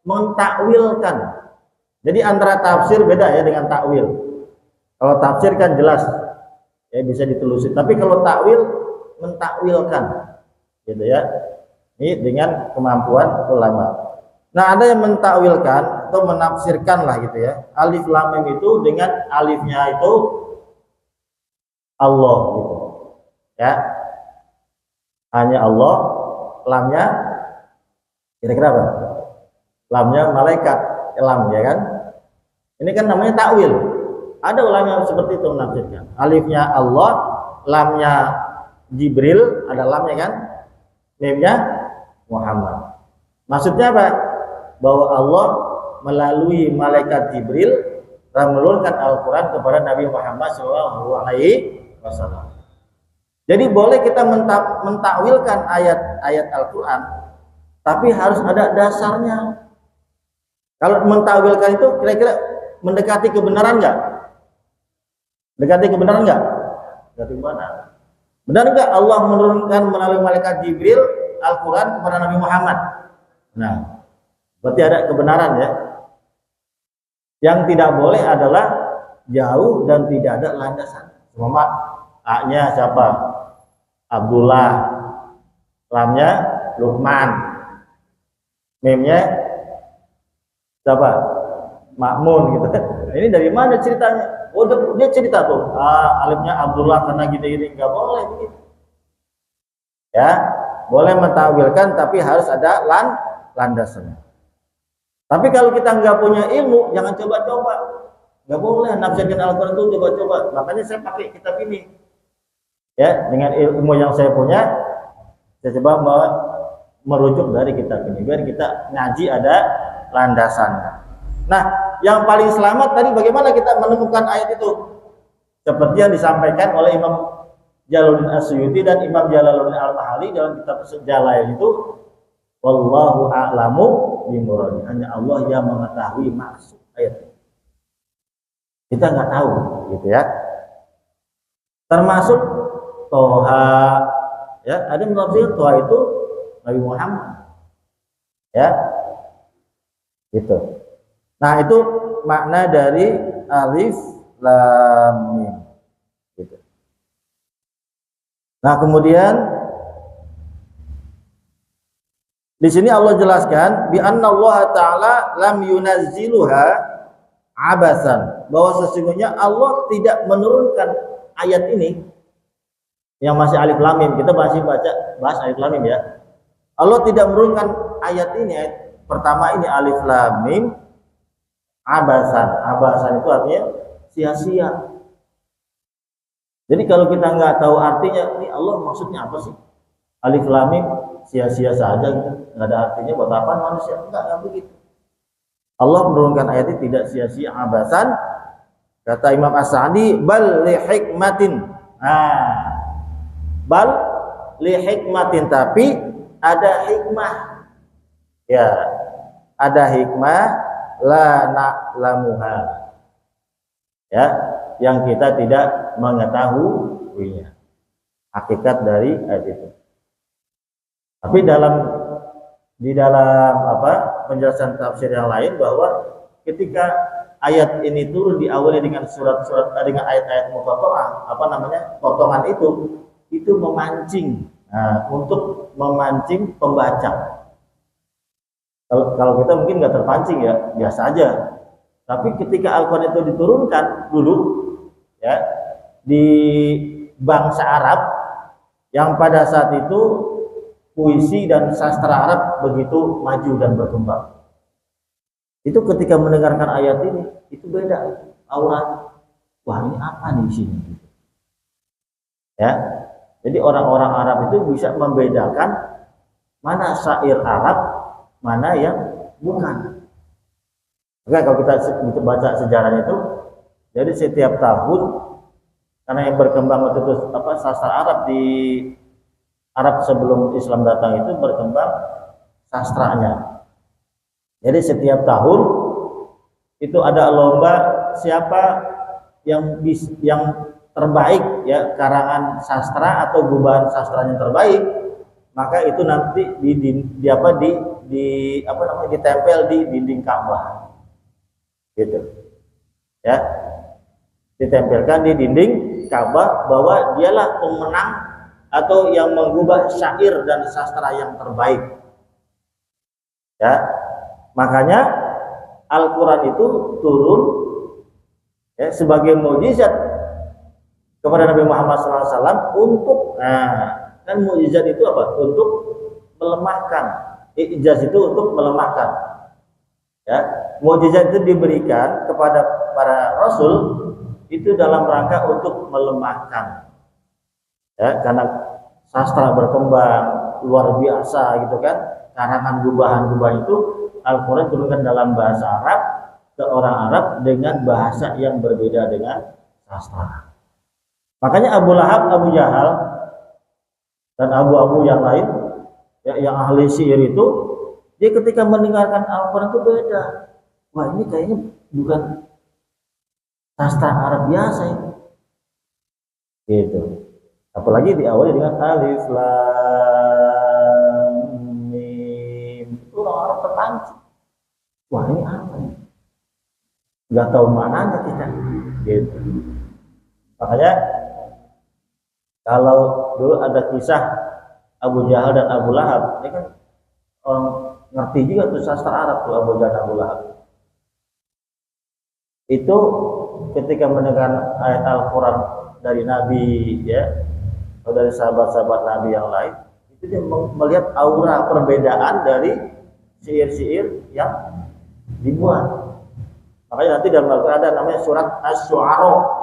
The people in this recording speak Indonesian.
mentakwilkan. Jadi antara tafsir beda ya dengan takwil. Kalau tafsir kan jelas ya bisa ditelusuri. Tapi kalau takwil mentakwilkan, gitu ya. Ini dengan kemampuan ulama. Nah, ada yang mentakwilkan atau menafsirkan lah gitu ya. Alif lam mim itu dengan alifnya itu Allah gitu. Ya. Hanya Allah, lamnya kira-kira apa? Lamnya malaikat, lam ya kan? Ini kan namanya takwil. Ada ulama yang seperti itu menafsirkan. Alifnya Allah, lamnya Jibril, ada lamnya kan? Mimnya Muhammad. Maksudnya apa? Bahwa Allah melalui malaikat Jibril menurunkan Al-Quran kepada Nabi Muhammad SAW. Jadi boleh kita mentakwilkan ayat-ayat Al-Quran, tapi harus ada dasarnya. Kalau mentakwilkan itu kira-kira mendekati kebenaran nggak? Mendekati kebenaran nggak? Mendekati kebenaran. Benar nggak Allah menurunkan melalui malaikat Jibril Al-Quran kepada Nabi Muhammad? Nah, berarti ada kebenaran ya. Yang tidak boleh adalah jauh dan tidak ada landasan. Cuma A-nya siapa? Abdullah, lamnya Luqman, mimnya siapa? Makmun gitu. Ini dari mana ceritanya? Oh, dia cerita tuh. Alifnya Abdullah karena gini-gini, nggak boleh begitu. Ya, boleh mentawilkan tapi harus ada landasannya. Tapi kalau kita nggak punya ilmu, jangan coba-coba. Nggak boleh nafsirkan Al-Quran itu coba-coba. Makanya saya pakai kitab ini. Ya, dengan ilmu yang saya punya, saya coba merujuk dari kitab ini biar kita ngaji ada landasannya. Nah, yang paling selamat tadi bagaimana kita menemukan ayat itu? Seperti yang disampaikan oleh Imam Jalaluddin As-Suyuti dan Imam Jalaluddin Al-Mahali dalam kitab Jalail itu, wallahu a'lamu bimuradi. Hanya Allah yang mengetahui maksud ayat. Kita nggak tahu, gitu ya. Termasuk Toha, ya, ada menafsir Toha itu Nabi Muhammad, ya, gitu. Nah, itu makna dari alif lam mim, gitu. Nah, kemudian di sini Allah jelaskan bi anna Allah Ta'ala lam yunazziluha abasan, bahwa sesungguhnya Allah tidak menurunkan ayat ini yang masih alif lam mim. Kita masih bahas alif lam mim ya. Allah tidak menurunkan ayat ini, ayat pertama ini alif lam mim abasan. Abasan itu artinya sia-sia. Jadi kalau kita nggak tahu artinya, ini Allah maksudnya apa sih? Alif lam mim sia-sia saja gitu, nggak ada artinya buat apa manusia? Enggak begitu. Allah menurunkan ayat ini tidak sia-sia, abasan. Kata Imam As-Sa'di, bal li hikmatin. Nah, bal li hikmatin, tapi ada hikmah. Ya, ada hikmah la na'lamuha. Ya, yang kita tidak mengetahuinya. Hakikat dari ayat itu. Tapi di dalam penjelasan tafsir yang lain bahwa ketika ayat ini turun diawali dengan surat-surat dengan ayat-ayat muqatta'ah, potongan itu memancing, untuk memancing pembaca. Kalau kita mungkin nggak terpancing ya, biasa aja. Tapi ketika Al-Quran itu diturunkan dulu ya di bangsa Arab yang pada saat itu puisi dan sastra Arab begitu maju dan berkembang. Itu ketika mendengarkan ayat ini, itu beda auranya. Wah, ini apa nih di sini? Ya, jadi orang-orang Arab itu bisa membedakan mana syair Arab, mana yang bukan. Oke, kalau kita baca sejarahnya itu, jadi setiap tahun karena yang berkembang waktu itu sastra Arab di Arab sebelum Islam datang itu berkembang sastranya. Jadi setiap tahun itu ada lomba siapa yang terbaik ya, karangan sastra atau gubahan sastranya terbaik, maka itu nanti ditempel di dinding Ka'bah. Gitu. Ya. Ditempelkan di dinding Ka'bah bahwa dialah pemenang atau yang mengubah syair dan sastra yang terbaik. Ya. Makanya Al-Qur'an itu turun ya, sebagai mukjizat kepada Nabi Muhammad SAW untuk, kan mukjizat itu apa? Untuk melemahkan. Ijaz itu untuk melemahkan. Ya, mukjizat itu diberikan kepada para rasul itu dalam rangka untuk melemahkan. Ya, karena sastra berkembang luar biasa gitu kan. Karangan gubahan-gubahan itu Al-Qur'an turunkan dalam bahasa Arab ke orang Arab dengan bahasa yang berbeda dengan sastra. Makanya Abu Lahab, Abu Jahal dan abu-abu yang lain ya, yang ahli sihir itu, dia ketika mendengarkan Al-Qur'an itu beda. Wah, ini kayaknya bukan sastra Arab biasa ini. Gitu. Apalagi diawali dengan alif lam mim. Itu orang Arab terpancing. Wah, ini apa ini? Nggak tahu maknanya kita. Gitu. Makanya kalau dulu ada kisah Abu Jahal dan Abu Lahab, ini kan orang ngerti juga tuh sastra Arab tuh Abu Jahal dan Abu Lahab. Itu ketika mendengar ayat Al-Qur'an dari Nabi ya, atau dari sahabat-sahabat Nabi yang lain, itu dia melihat aura perbedaan dari syair-syair yang dibuat. Makanya nanti dalam Al-Qur'an ada namanya surat Asy-Syu'ara.